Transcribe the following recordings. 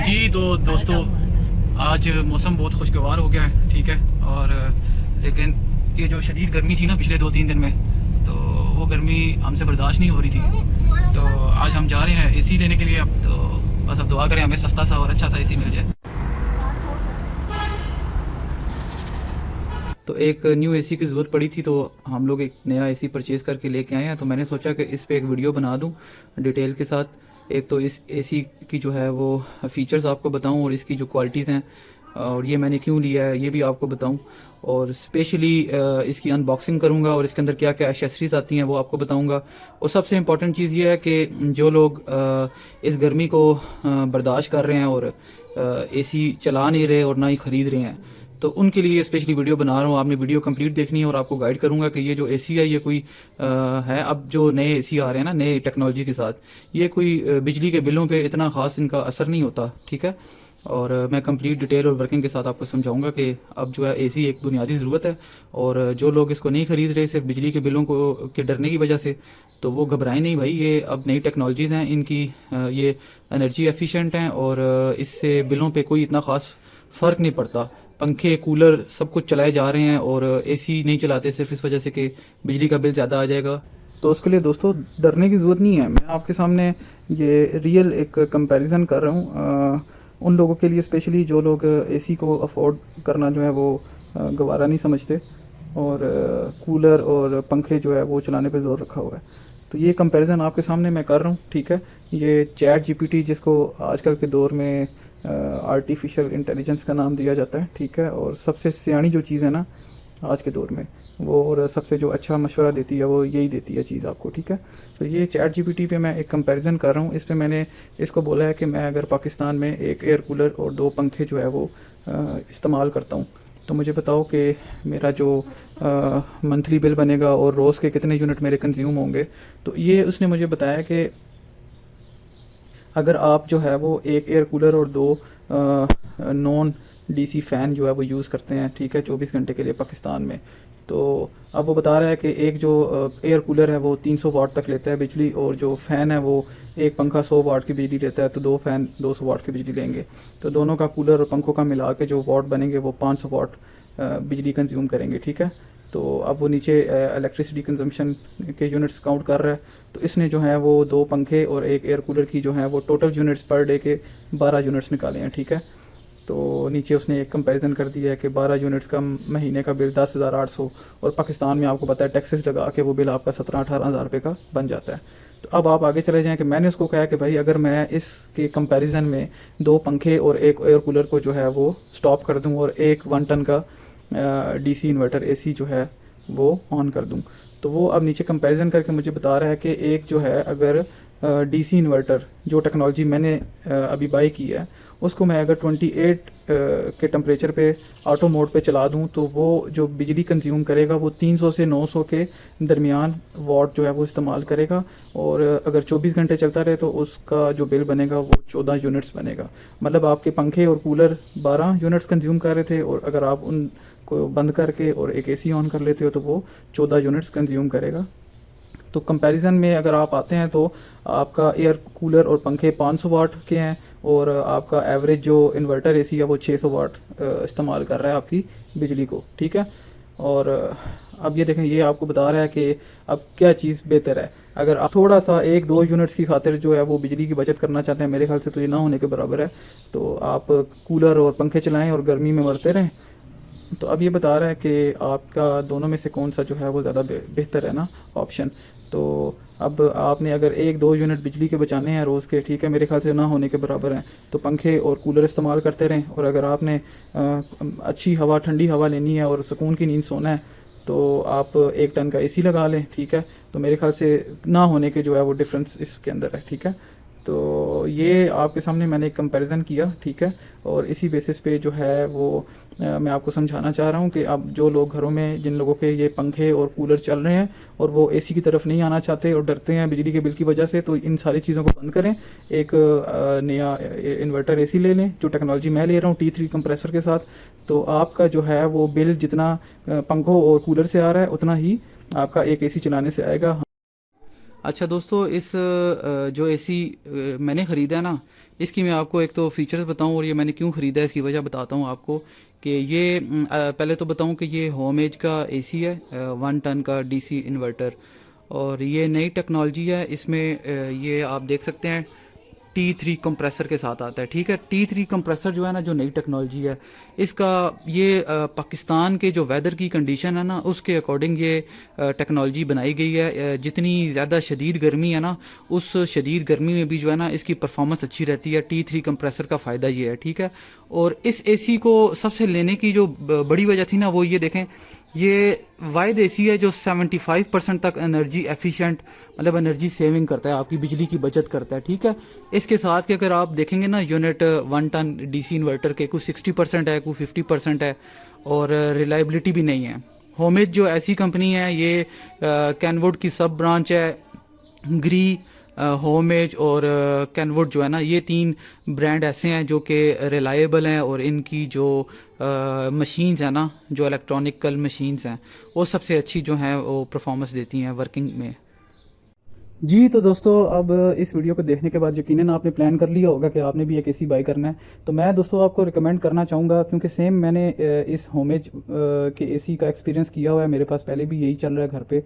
जी तो दोस्तों, आज मौसम बहुत खुशगवार हो गया है, ठीक है। और लेकिन ये जो शदीद गर्मी थी ना पिछले 2-3 दिन में, तो वो गर्मी हमसे बर्दाश्त नहीं हो रही थी। तो आज हम जा रहे हैं एसी लेने के लिए। अब तो बस अब दुआ करें हमें सस्ता सा और अच्छा सा एसी मिल जाए। तो एक न्यू एसी की ज़रूरत पड़ी थी, तो हम लोग एक नया एसी परचेज़ करके लेके आए हैं। तो मैंने सोचा कि इस पे एक वीडियो बना दूं डिटेल के साथ। एक तो इस एसी की जो है वो फ़ीचर्स आपको बताऊं, और इसकी जो क्वालिटीज़ हैं, और ये मैंने क्यों लिया है ये भी आपको बताऊं। और स्पेशली इसकी अनबॉक्सिंग करूंगा, और इसके अंदर क्या क्या एसेसरीज़ आती हैं वो आपको बताऊंगा। और सबसे इम्पॉर्टेंट चीज़ ये है कि जो लोग इस गर्मी को बर्दाश्त कर रहे हैं और एसी चला नहीं रहे और ना ही ख़रीद रहे हैं, तो उनके लिए स्पेशली वीडियो बना रहा हूँ। आपने वीडियो कंप्लीट देखनी है और आपको गाइड करूँगा कि ये जो एसी है ये कोई है, अब जो नए एसी आ रहे हैं ना नए टेक्नोलॉजी के साथ, ये कोई बिजली के बिलों पे इतना ख़ास इनका असर नहीं होता, ठीक है। और मैं कंप्लीट डिटेल और वर्किंग के साथ आपको समझाऊंगा कि अब जो है एसी एक बुनियादी ज़रूरत है, और जो लोग इसको नहीं ख़रीद रहे सिर्फ बिजली के बिलों को के डरने की वजह से, तो वो घबराएं नहीं भाई। ये अब नई टेक्नोलॉजीज़ हैं इनकी, ये एनर्जी एफिशिएंट हैं, और इससे बिलों पे कोई इतना ख़ास फ़र्क नहीं पड़ता। पंखे कूलर सब कुछ चलाए जा रहे हैं, और एसी नहीं चलाते सिर्फ इस वजह से कि बिजली का बिल ज़्यादा आ जाएगा। तो उसके लिए दोस्तों डरने की ज़रूरत नहीं है। मैं आपके सामने ये रियल एक कंपैरिजन कर रहा हूँ उन लोगों के लिए, स्पेशली जो लोग एसी को अफोर्ड करना जो है वो गवारा नहीं समझते, और कूलर और पंखे जो है वो चलाने पे ज़ोर रखा हुआ है। तो ये कंपैरिजन आपके सामने मैं कर रहा हूँ, ठीक है। ये चैट जीपीटी, जिसको आजकल के दौर में आर्टिफिशियल इंटेलिजेंस का नाम दिया जाता है, ठीक है, और सबसे सियानी जो चीज़ है ना आज के दौर में वो, और सबसे जो अच्छा मशवरा देती है वो यही देती है चीज़ आपको, ठीक है। तो ये चैट जीपीटी पे मैं एक कंपैरिजन कर रहा हूँ। इस पे मैंने इसको बोला है कि मैं अगर पाकिस्तान में एक एयर कूलर और 2 पंखे जो है वो इस्तेमाल करता हूँ, तो मुझे बताओ कि मेरा जो मंथली बिल बनेगा और रोज़ के कितने यूनिट मेरे कंज्यूम होंगे। तो ये उसने मुझे बताया कि अगर आप जो है वो एक एयर कूलर और 2 नॉन डीसी फ़ैन जो है वो यूज़ करते हैं, ठीक है, 24 घंटे के लिए पाकिस्तान में, तो अब वो बता रहा है कि एक जो एयर कूलर है वो 300 वाट तक लेता है बिजली, और जो फ़ैन है वो एक पंखा 100 वाट की बिजली लेता है, तो 2 फ़ैन 200 वाट की बिजली लेंगे। तो दोनों का कूलर और पंखों का मिला के जो वाट बनेंगे वो 500 वाट बिजली कंज्यूम करेंगे, ठीक है। तो अब वो नीचे इलेक्ट्रिसिटी कंजम्पशन के यूनिट्स काउंट कर रहा है। तो इसने जो है वो 2 पंखे और एक एयर कूलर की जो है वो टोटल यूनिट्स पर डे के 12 यूनिट्स निकाले हैं, ठीक है। तो नीचे उसने एक कंपैरिजन कर दिया है कि 12 यूनिट्स का महीने का बिल 10,800, और पाकिस्तान में आपको पता है टैक्सेस लगा के वो बिल आपका 17-18 हज़ार रुपये का बन जाता है। तो अब आप आगे चले जाएँ कि मैंने उसको कहा कि भाई अगर मैं इसके कंपैरिजन में 2 पंखे और एक एयर कूलर को जो है वो स्टॉप कर दूँ, और एक 1 टन का डीसी इन्वर्टर एसी जो है वो ऑन कर दूं, तो वो अब नीचे कंपैरिजन करके मुझे बता रहा है कि एक जो है अगर डीसी इन्वर्टर जो टेक्नोलॉजी मैंने अभी बाई की है, उसको मैं अगर 28 के टेम्परेचर पे ऑटो मोड पे चला दूं, तो वो जो बिजली कंज्यूम करेगा वो 300 से 900 के दरमियान वाट जो है वो इस्तेमाल करेगा। और अगर 24 घंटे चलता रहे तो उसका जो बिल बनेगा वो 14 यूनिट्स बनेगा। मतलब आपके पंखे और कूलर 12 यूनिट्स कंज्यूम कर रहे थे, और अगर आप उन को बंद करके और एक एसी ऑन कर लेते हो तो वो 14 यूनिट्स कंज्यूम करेगा। तो कंपैरिजन में अगर आप आते हैं तो आपका एयर कूलर और पंखे 500 वाट के हैं, और आपका एवरेज जो इन्वर्टर एसी है वो 600 वाट इस्तेमाल कर रहा है आपकी बिजली को, ठीक है। और अब ये देखें, ये आपको बता रहा है कि अब क्या चीज़ बेहतर है। अगर आप थोड़ा सा 1-2 यूनिट्स की खातिर जो है वो बिजली की बचत करना चाहते हैं, मेरे ख्याल से तो ये ना होने के बराबर है। तो आप कूलर और पंखे चलाएं और गर्मी में मरते रहें। तो अब ये बता रहा है कि आपका दोनों में से कौन सा जो है वो ज़्यादा बेहतर है ना ऑप्शन। तो अब आपने अगर 1-2 यूनिट बिजली के बचाने हैं रोज़ के, ठीक है, मेरे ख्याल से ना होने के बराबर हैं, तो पंखे और कूलर इस्तेमाल करते रहें। और अगर आपने अच्छी हवा ठंडी हवा लेनी है और सुकून की नींद सोना है, तो आप 1 टन का एसी लगा लें, ठीक है। तो मेरे ख्याल से ना होने के जो है वो डिफरेंस इसके अंदर है, ठीक है। तो ये आपके सामने मैंने एक कंपैरिजन किया, ठीक है। और इसी बेसिस पे जो है वो मैं आपको समझाना चाह रहा हूँ कि अब जो लोग घरों में, जिन लोगों के ये पंखे और कूलर चल रहे हैं और वो एसी की तरफ नहीं आना चाहते और डरते हैं बिजली के बिल की वजह से, तो इन सारी चीज़ों को बंद करें। एक नया इन्वर्टर एसी ले लें, जो टेक्नोलॉजी मैं ले रहा हूँ T3 कंप्रेसर के साथ। तो आपका जो है वो बिल जितना पंखों और कूलर से आ रहा है उतना ही आपका एक एसी चलाने से आएगा। अच्छा दोस्तों, इस जो एसी मैंने ख़रीदा है ना, इसकी मैं आपको एक तो फीचर्स बताऊं और ये मैंने क्यों ख़रीदा है इसकी वजह बताता हूं आपको। कि ये पहले तो बताऊं कि ये होम एज का एसी है, 1 टन का डीसी इन्वर्टर। और ये नई टेक्नोलॉजी है, इसमें ये आप देख सकते हैं T3 कंप्रेसर के साथ आता है। ठीक है, T3 कंप्रेसर जो है ना, जो नई टेक्नोलॉजी है इसका, ये पाकिस्तान के जो वेदर की कंडीशन है ना उसके अकॉर्डिंग ये टेक्नोलॉजी बनाई गई है। जितनी ज़्यादा शदीद गर्मी है ना, उस शदीद गर्मी में भी जो है ना इसकी परफॉर्मेंस अच्छी रहती है। T3 कंप्रेसर का फ़ायदा ये है। ठीक है, और इस एसी को सबसे लेने की जो बड़ी वजह थी ना, वो ये देखें, ये वाइड एसी है जो 75% तक एनर्जी एफिशिएंट, मतलब एनर्जी सेविंग करता है, आपकी बिजली की बचत करता है। ठीक है, इसके साथ कि अगर आप देखेंगे ना यूनिट 1 टन डीसी इन्वर्टर के कुछ 60% है, कुछ 50% है, और रिलायबिलिटी भी नहीं है। होमेज जो ऐसी कंपनी है, ये कैनवुड की सब ब्रांच है। ग्री, होमेज और कैनवुड जो है ना, ये 3 ब्रांड ऐसे हैं जो कि रिलायबल हैं, और इनकी जो मशीन्स हैं ना, जो इलेक्ट्रॉनिकल मशीन्स हैं, वो सबसे अच्छी जो हैं वो परफॉर्मेंस देती हैं वर्किंग में। जी तो दोस्तों, अब इस वीडियो को देखने के बाद यकीनन आपने प्लान कर लिया होगा कि आपने भी एक एसी बाई करना है। तो मैं दोस्तों आपको रिकमेंड करना चाहूँगा, क्योंकि सेम मैंने इस होमेज के एसी का एक्सपीरियंस किया हुआ है। मेरे पास पहले भी यही चल रहा है घर पे,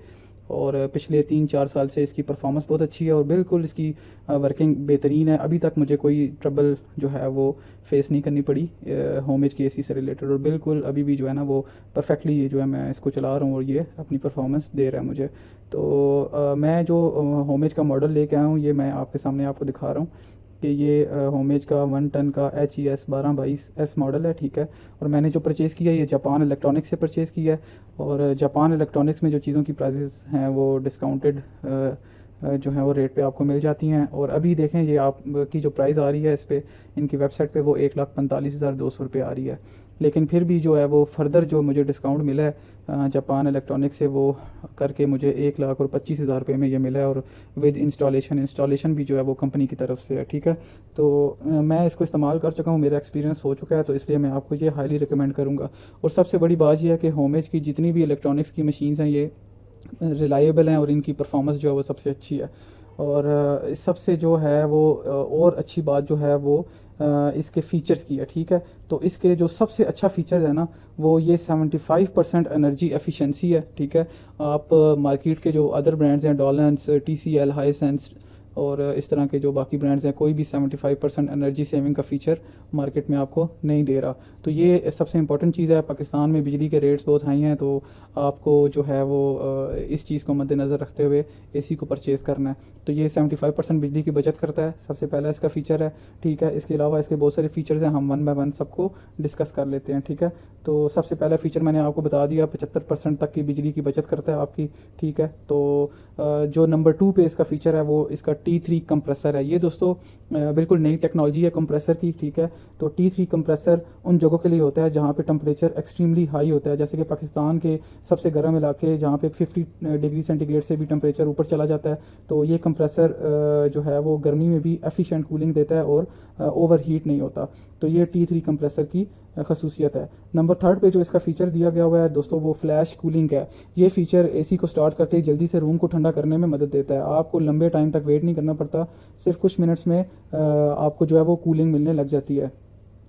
और पिछले 3-4 साल से इसकी परफॉर्मेंस बहुत अच्छी है और बिल्कुल इसकी वर्किंग बेहतरीन है। अभी तक मुझे कोई ट्रबल जो है वो फेस नहीं करनी पड़ी होमेज की एसी से रिलेटेड, और बिल्कुल अभी भी जो है ना वो परफेक्टली ये जो है मैं इसको चला रहा हूँ और ये अपनी परफॉर्मेंस दे रहा है मुझे। तो मैं जो होमेज का मॉडल लेके आया हूँ, ये मैं आपके सामने आपको दिखा रहा हूँ कि ये होमेज का 1 टन का HES 1222S मॉडल है। ठीक है, और मैंने जो परचेज़ किया है ये जापान इलेक्ट्रॉनिक्स से परचेज़ किया है। और जापान इलेक्ट्रॉनिक्स में जो चीज़ों की प्राइसेस हैं वो डिस्काउंटेड जो है वो रेट पे आपको मिल जाती हैं। और अभी देखें, ये आप की जो प्राइस आ रही है इस पर, इनकी वेबसाइट पे, वो 1,45,200 रुपये आ रही है। लेकिन फिर भी जो है वो फर्दर जो मुझे डिस्काउंट मिला है जापान इलेक्ट्रॉनिक्स से, वो करके मुझे 1,25,000 रुपये में ये मिला है, और विद इंस्टॉलेशन भी जो है वो कंपनी की तरफ से है। ठीक है, तो मैं इसको इस्तेमाल कर चुका हूँ, मेरा एक्सपीरियंस हो चुका है, तो इसलिए मैं आपको ये हाईली रिकमेंड करूँगा। और सबसे बड़ी बात यह है कि होमेज की जितनी भी इलेक्ट्रॉनिक्स की मशीन्स हैं ये रिलायबल हैं, और इनकी परफॉर्मेंस जो है वो सबसे अच्छी है। और सबसे जो है वो और अच्छी बात जो है वो इसके फ़ीचर्स की है। ठीक है, तो इसके जो सबसे अच्छा फ़ीचर है ना, वो ये 75% एनर्जी एफिशिएंसी है। ठीक है, आप मार्केट के जो अदर ब्रांड्स हैं, डॉलेंस, TCL, हाइसेंस और इस तरह के जो बाकी ब्रांड्स हैं, कोई भी 75% एनर्जी सेविंग का फ़ीचर मार्केट में आपको नहीं दे रहा। तो ये सबसे इंपॉर्टेंट चीज़ है। पाकिस्तान में बिजली के रेट्स बहुत हाई हैं, तो आपको जो है वो इस चीज़ को मद्देनज़र रखते हुए एसी को परचेज़ करना है। तो ये 75% बिजली की बचत करता है, सबसे पहला इसका फ़ीचर है। ठीक है, इसके अलावा इसके बहुत सारे फ़ीचर्स हैं, हम 1 बाय 1 सबको डिस्कस कर लेते हैं। ठीक है, तो सबसे पहला फ़ीचर मैंने आपको बता दिया, 75% तक की बिजली की बचत करता है आपकी। ठीक है, तो जो नंबर 2 पे इसका फ़ीचर है वो इसका T3 कंप्रेसर है। ये दोस्तों बिल्कुल नई टेक्नोलॉजी है कंप्रेसर की। ठीक है, तो T3 कंप्रेसर उन जगहों के लिए होता है जहाँ पे टेम्परेचर एक्सट्रीमली हाई होता है, जैसे कि पाकिस्तान के सबसे गर्म इलाके जहाँ पे 50 डिग्री सेंटीग्रेड से भी टेम्परेचर ऊपर चला जाता है। तो ये कंप्रेसर जो है वो गर्मी में भी एफिशिएंट कूलिंग देता है और ओवर हीट नहीं होता। तो ये T3 कंप्रेसर की खसूसियत है। नंबर 3 पे जो इसका फ़ीचर दिया गया हुआ है दोस्तों, वो फ्लैश कूलिंग है। ये फ़ीचर एसी को स्टार्ट करते ही जल्दी से रूम को ठंडा करने में मदद देता है। आपको लंबे टाइम तक वेट नहीं करना पड़ता, सिर्फ कुछ मिनट्स में आपको जो है वो कूलिंग मिलने लग जाती है।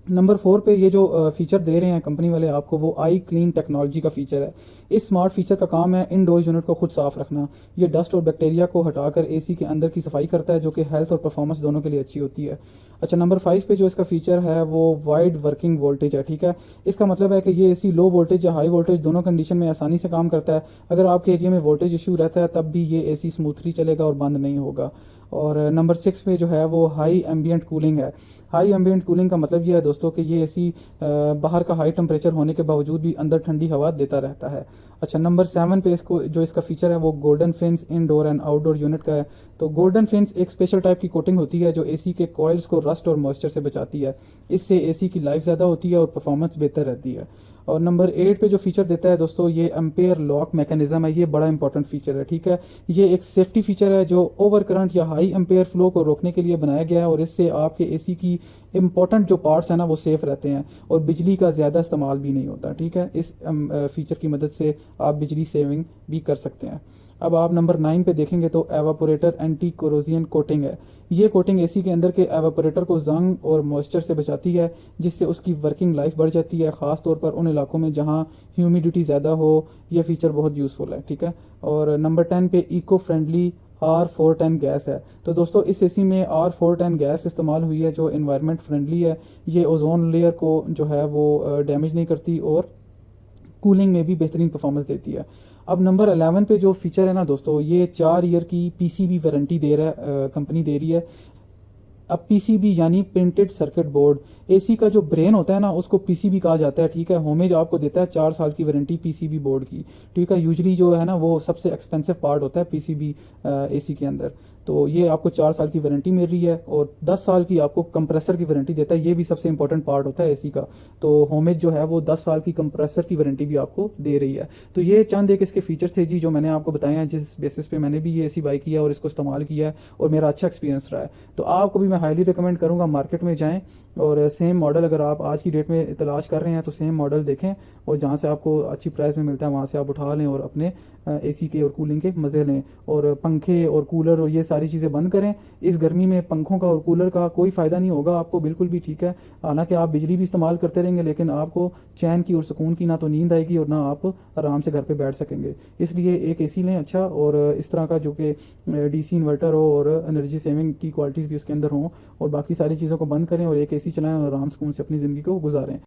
नंबर 4 पे ये जो फ़ीचर दे रहे हैं कंपनी वाले आपको, वो आई क्लीन टेक्नोलॉजी का फ़ीचर है। इस स्मार्ट फ़ीचर का काम है इंडोर यूनिट को खुद साफ़ रखना। ये डस्ट और बैक्टीरिया को हटाकर एसी के अंदर की सफाई करता है, जो कि हेल्थ और परफॉर्मेंस दोनों के लिए अच्छी होती है। अच्छा, नंबर 5 पे जो इसका फ़ीचर है वो वाइड वर्किंग वोल्टेज है। ठीक है, इसका मतलब है कि ये एसी लो वोल्टेज या हाई वोल्टेज दोनों कंडीशन में आसानी से काम करता है। अगर आपके एरिया में वोल्टेज इशू रहता है तब भी ये एसी स्मूथली चलेगा और बंद नहीं होगा। और नंबर 6 पे जो है वो हाई एम्बियंट कूलिंग है। हाई एम्बियंट कूलिंग का मतलब ये है दोस्तों कि ये एसी बाहर का हाई टेम्परेचर होने के बावजूद भी अंदर ठंडी हवा देता रहता है। अच्छा, नंबर 7 पे इसको जो इसका फ़ीचर है वो golden fins indoor and outdoor unit का है। तो गोल्डन फिन्स एक स्पेशल टाइप की कोटिंग होती है जो एसी के कॉइल्स को रस्ट और मॉइस्चर से बचाती है। इससे एसी की लाइफ ज़्यादा होती है और परफॉर्मेंस बेहतर रहती है। और नंबर 8 पे जो फीचर देता है दोस्तों, ये एम्पेयर लॉक मैकेनिज्म है। ये बड़ा इंपॉर्टेंट फीचर है। ठीक है, ये एक सेफ्टी फीचर है जो ओवर करंट या हाई एम्पेयर फ्लो को रोकने के लिए बनाया गया है, और इससे आपके एसी की इंपॉर्टेंट जो पार्ट्स हैं ना वो सेफ रहते हैं और बिजली का ज़्यादा इस्तेमाल भी नहीं होता। ठीक है, इस फीचर की मदद से आप बिजली सेविंग भी कर सकते हैं। अब आप नंबर 9 पे देखेंगे तो एवापोरेटर एंटी कोरोजियन कोटिंग है। ये कोटिंग एसी के अंदर के एवापोरेटर को जंग और मॉइस्चर से बचाती है, जिससे उसकी वर्किंग लाइफ बढ़ जाती है, ख़ास तौर पर उन इलाकों में जहाँ ह्यूमिडिटी ज़्यादा हो। ये फीचर बहुत यूज़फुल है, ठीक है। और नंबर 10 पे इको फ्रेंडली R410 गैस है। तो दोस्तों इस एसी में R410 गैस इस्तेमाल हुई है जो इन्वायरमेंट फ्रेंडली है। ये ओजोन लेयर को जो है वो डैमेज नहीं करती और कूलिंग में भी बेहतरीन परफॉर्मेंस देती है। अब नंबर 11 पे जो फीचर है ना दोस्तों, ये 4 ईयर की पीसीबी वारंटी दे रहा है, कंपनी दे रही है। अब पीसीबी यानी प्रिंटेड सर्किट बोर्ड, एसी का जो ब्रेन होता है ना उसको पीसीबी कहा जाता है, ठीक है। होमेज आपको देता है 4 साल की वारंटी पीसीबी बोर्ड की, ठीक है। यूजली जो है ना वो सबसे एक्सपेंसिव पार्ट होता है पीसीबी एसी के अंदर। तो ये आपको 4 साल की वारंटी मिल रही है और 10 साल की आपको कंप्रेसर की वारंटी देता है। ये भी सबसे इंपॉर्टेंट पार्ट होता है एसी का। तो होमेज जो है वो 10 साल की कंप्रेसर की वारंटी भी आपको दे रही है। तो ये चंद एक इसके फीचर थे जी जो मैंने आपको बताए हैं, जिस बेसिस पे मैंने भी ये एसी बाई किया और इसको इस्तेमाल किया है और मेरा अच्छा एक्सपीरियंस रहा है। तो आपको भी मैं हाईली रिकमेंड करूँगा मार्केट में जाएँ और सेम मॉडल अगर आप आज की डेट में तलाश कर रहे हैं तो सेम मॉडल देखें और जहाँ से आपको अच्छी प्राइस में मिलता है वहाँ से आप उठा लें और अपने एसी के और कूलिंग के मज़े लें। और पंखे और कूलर और ये सारी चीज़ें बंद करें। इस गर्मी में पंखों का और कूलर का कोई फ़ायदा नहीं होगा आपको बिल्कुल भी, ठीक है। हालांकि आप बिजली भी इस्तेमाल करते रहेंगे लेकिन आपको चैन की और सुकून की ना तो नींद आएगी और ना आप आराम से घर पे बैठ सकेंगे। इसलिए एक एसी लें अच्छा, और इस तरह का जो कि डीसी इन्वर्टर हो और एनर्जी सेविंग की क्वालिटीज़ भी उसके अंदर हों, और बाकी सारी चीज़ों को बंद करें और एक एसी चलाएं और आराम सुकून से अपनी ज़िंदगी को गुजारें।